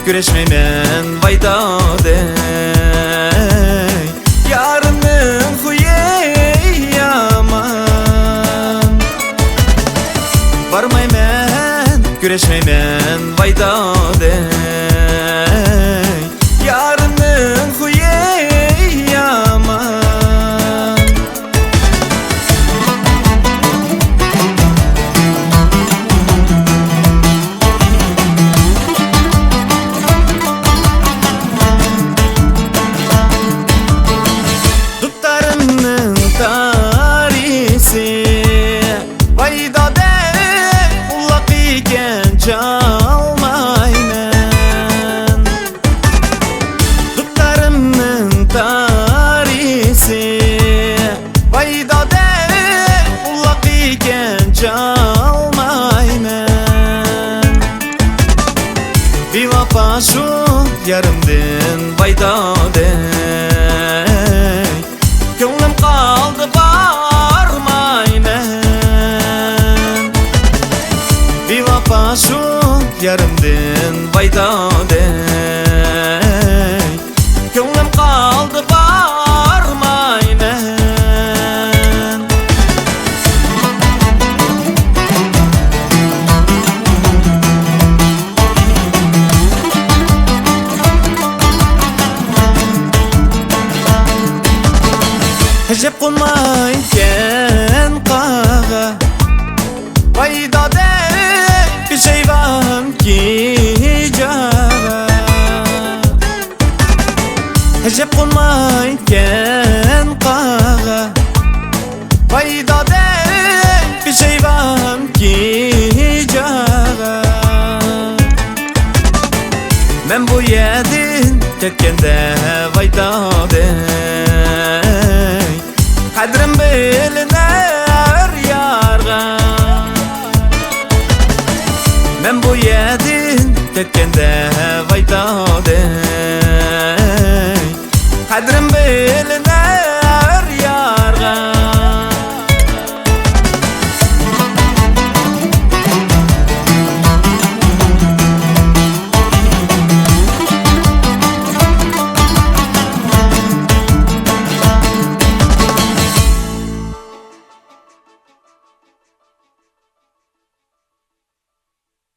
güreşmeymen vayda dey. Yarının huye yaman, varmaymen güreşmeymen vayda dey. Yarının huye yaman. Dutlarının tarisi vayda dey, ullak iken çalmaymen. Dutlarının tarisi vayda dey, ullak iken çalmaymen. Bir vafa şu yarımdın vayda dey, gönlüm kaldı barmaymen. Bir vafa şu yarımdın vayda dey, gönlüm kaldı barmaymen. Hecep konmayken kağa vayda dey, bir şey var ki cağa. Hecep konmayken kağa vayda dey, bir şey var ki cağa. Men bu yedin tetkende vayda dey, kadrim biliner yarga. Men bu yedin tetkende vayda dey,